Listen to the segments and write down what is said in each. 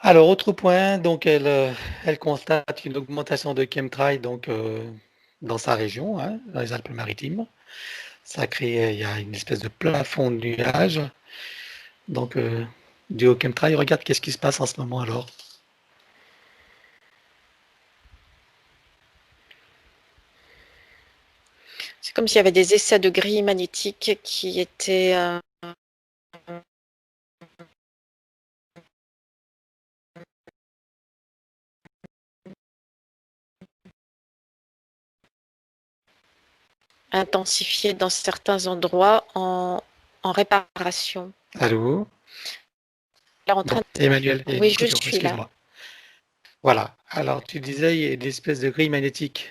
Alors, autre point, donc elle constate une augmentation de chemtrail donc, dans sa région, hein, dans les Alpes-Maritimes. Ça crée, il y a une espèce de plafond de nuages, donc dû au chemtrail. Regarde qu'est-ce qui se passe en ce moment alors. C'est comme s'il y avait des essais de grilles magnétiques qui étaient intensifiés dans certains endroits en réparation. Allô? Alors, en Bon, train Emmanuel de... et Oui, je Nicolo, suis là. excuse-moi. Voilà. Alors, tu disais, il y a une espèce de grille magnétique.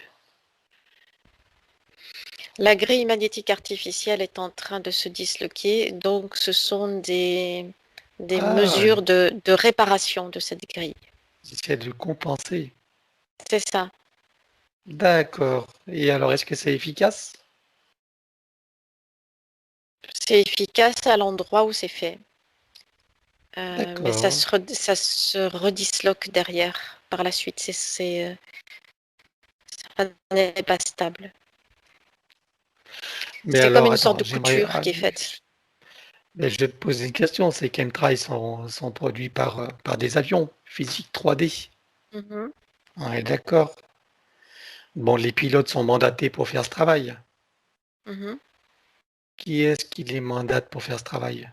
La grille magnétique artificielle est en train de se disloquer, donc ce sont des Ah, mesures de réparation de cette grille. j'essaie de compenser. C'est ça. D'accord. Et alors, est-ce que c'est efficace? C'est efficace à l'endroit où c'est fait. Mais D'accord. ça se redisloque derrière par la suite. Ça n'est pas stable. Mais C'est comme alors, une sorte attends, de j'aimerais. couture qui est faite. Mais je vais te poser une question. Ces chemtrails sont produits par des avions physiques 3D. Mhm. On est d'accord. Bon, les pilotes sont mandatés pour faire ce travail. Mhm. Qui est-ce qui les mandate pour faire ce travail?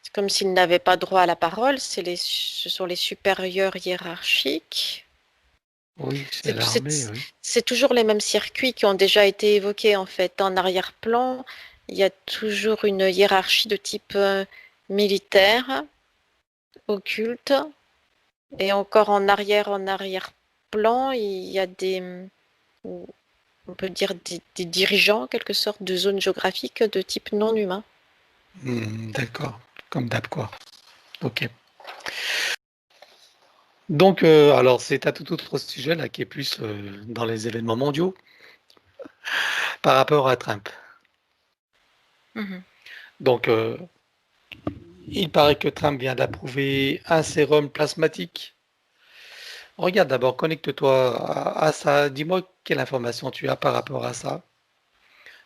C'est comme s'ils n'avaient pas droit à la parole. Ce sont les supérieurs hiérarchiques. Oui, c'est C'est l'armée, c'est- oui. c'est toujours les mêmes circuits qui ont déjà été évoqués en fait. En arrière-plan, il y a toujours une hiérarchie de type militaire, occulte, et encore en arrière-plan, il y a on peut dire des dirigeants, en quelque sorte, de zones géographiques de type non humain. D'accord. Comme d'hab, quoi. Ok. Donc, alors, c'est un tout autre sujet, là, qui est plus dans les événements mondiaux par rapport à Trump. Mhm. Donc, il paraît que Trump vient d'approuver un sérum plasmatique. Regarde d'abord, connecte-toi à ça. Dis-moi quelle information tu as par rapport à ça,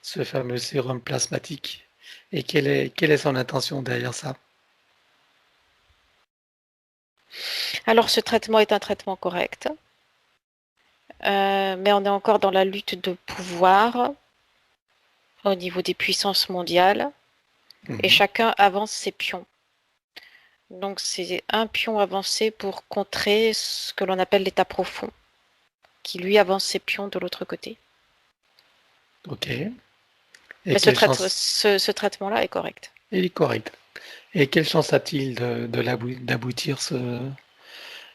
ce fameux sérum plasmatique, et quelle est son intention derrière ça. Alors, ce traitement est un traitement correct, mais on est encore dans la lutte de pouvoir au niveau des puissances mondiales et Mhm. chacun avance ses pions. Donc, c'est un pion avancé pour contrer ce que l'on appelle l'état profond, qui lui avance ses pions de l'autre côté. Ok. Et Mais quelle chance, ce traitement-là est correct. il est correct. Et quelle chance a-t-il d'aboutir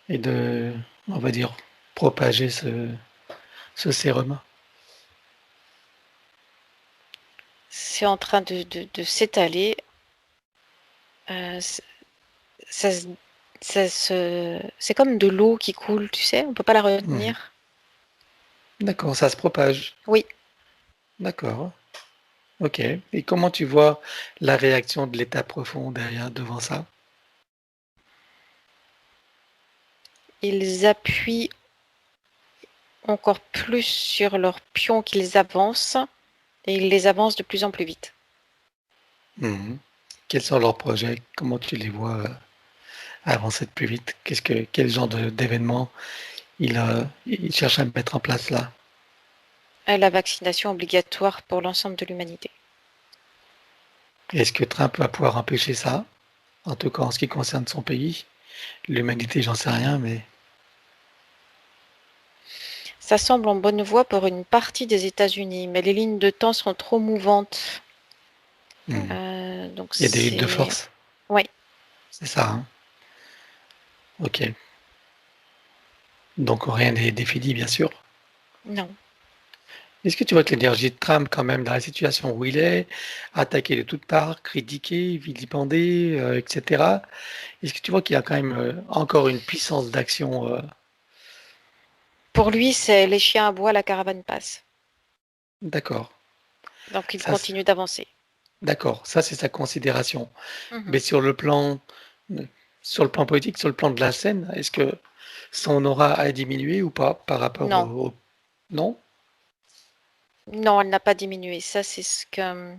et de, on va dire, propager ce sérum? C'est en train de s'étaler. Euh, ça, c'est comme de l'eau qui coule, tu sais, on ne peut pas la Mhm. retenir. D'accord, ça se propage. Oui, D'accord. Ok. Et comment tu vois la réaction de l'état profond derrière, devant ça? ils appuient encore plus sur leurs pions qu'ils avancent et ils les avancent de plus en plus vite. Mhm. Quels sont leurs projets? Comment tu les vois avancer de plus vite? Quel genre d'événement il cherche à mettre en place là? À la vaccination obligatoire pour l'ensemble de l'humanité. Est-ce que Trump va pouvoir empêcher ça? En tout cas, en ce qui concerne son pays. L'humanité, j'en sais rien, mais Ça semble en bonne voie pour une partie des États-Unis, mais les lignes de temps sont trop mouvantes. hmm, Donc il y a des luttes de c'est... force. Oui, C'est ça, hein? Ok. Donc rien n'est défini, bien sûr. non. Est-ce que tu vois que l'énergie de Trump, quand même, dans la situation où il est, attaqué de toutes parts, critiqué, vilipendé, etc. Est-ce que tu vois qu'il a quand même encore une puissance d'action? Pour lui, c'est les chiens aboient, la caravane passe. D'accord. Donc il Ça, c'est- continue d'avancer. D'accord, ça c'est sa considération. Mhm. Mais sur le plan politique, sur le plan de la scène, est-ce que son aura a diminué ou pas par rapport Non, Non? non, elle n'a pas diminué. Ça, c'est ce que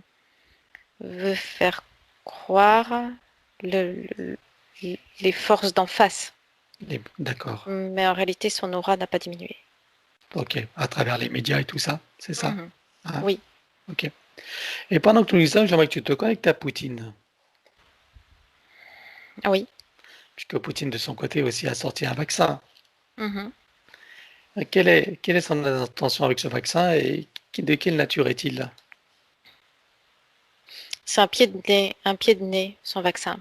veut faire croire le- le- les forces d'en face. D'accord. Mais en réalité, son aura n'a pas diminué. OK. À travers les médias et tout ça, c'est ça? Mhm. Hein? Oui, OK. Et pendant que tu dis ça, j'aimerais que tu te connectes à Poutine. oui. Puisque Poutine, de son côté aussi, a sorti un vaccin. Mhm. Quelle est son intention avec ce vaccin et de quelle nature est-il? C'est un pied de nez, son vaccin.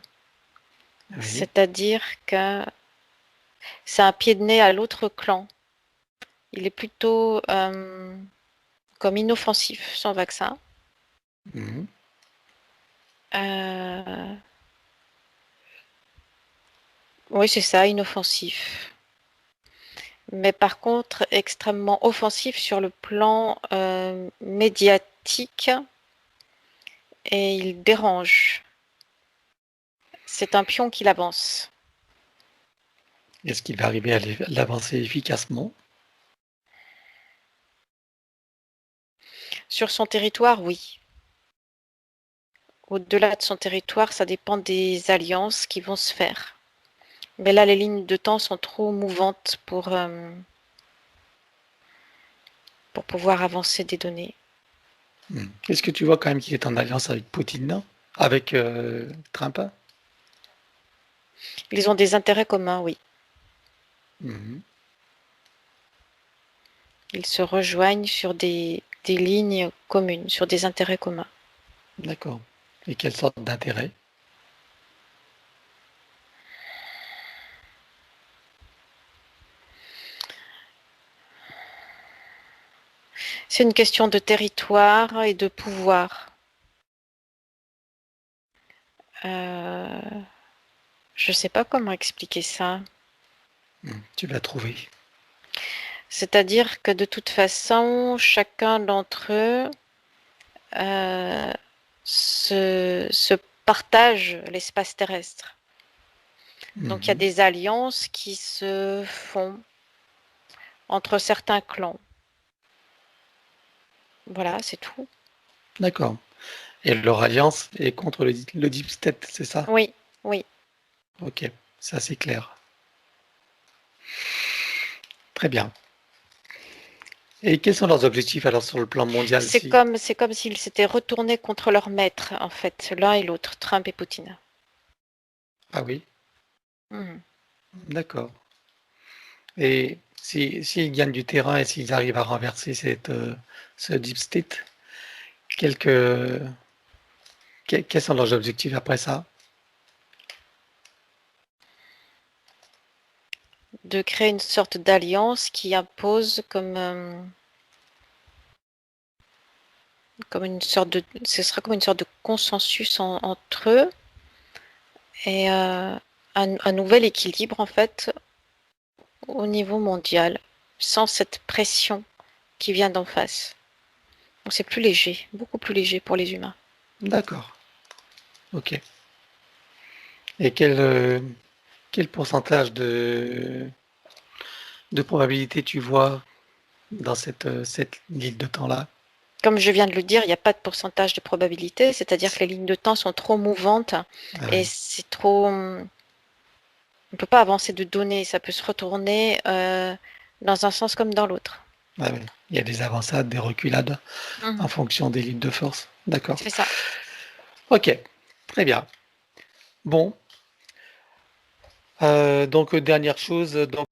Oui. C'est-à-dire que c'est un pied de nez à l'autre clan. Il est plutôt comme inoffensif, son vaccin. Mhm. Euh, oui, c'est ça, inoffensif. Mais par contre, extrêmement offensif sur le plan médiatique et il dérange. C'est un pion qui l'avance. Est-ce qu'il va arriver à l'avancer efficacement? Sur son territoire, oui. Au-delà de son territoire, ça dépend des alliances qui vont se faire. Mais là, les lignes de temps sont trop mouvantes pour pouvoir avancer des données. Est-ce que tu vois quand même qu'il est en alliance avec Poutine, non? Avec Trump? Ils ont des intérêts communs, oui. Mhm. Ils se rejoignent sur des lignes communes, sur des intérêts communs. D'accord. Et quelle sorte d'intérêt? C'est une question de territoire et de pouvoir. Euh, je ne sais pas comment expliquer ça. Tu l'as trouvé. C'est-à-dire que de toute façon, chacun d'entre eux euh, se partage l'espace terrestre. Donc il y a Mhm. des alliances qui se font entre certains clans. Voilà, c'est tout. D'accord. Et leur alliance est contre le Deep State, c'est ça? Oui, oui. Ok, ça c'est clair. Très bien. Et quels sont leurs objectifs alors sur le plan mondial si... C'est comme s'ils s'étaient retournés contre leur maître, en fait, l'un et l'autre, Trump et Poutine. Ah oui, Mhm. d'accord. Et s'ils gagnent du terrain et s'ils arrivent à renverser ce Deep State, quelques, quels sont leurs objectifs après ça? De créer une sorte d'alliance qui impose comme une sorte de, ce sera comme une sorte de consensus entre eux et un nouvel équilibre en fait au niveau mondial, sans cette pression qui vient d'en face. Donc c'est plus léger, beaucoup plus léger pour les humains. D'accord, ok. Et quel pourcentage de probabilité tu vois dans cette ligne de temps-là? Comme je viens de le dire, il n'y a pas de pourcentage de probabilité, c'est-à-dire que les lignes de temps sont trop mouvantes Ah et oui, c'est trop. On ne peut pas avancer de données, ça peut se retourner dans un sens comme dans l'autre. ah oui. Il y a des avancées, des reculades en Mhm. fonction des lignes de force. D'accord. C'est ça. Ok, très bien. Bon, donc dernière chose, donc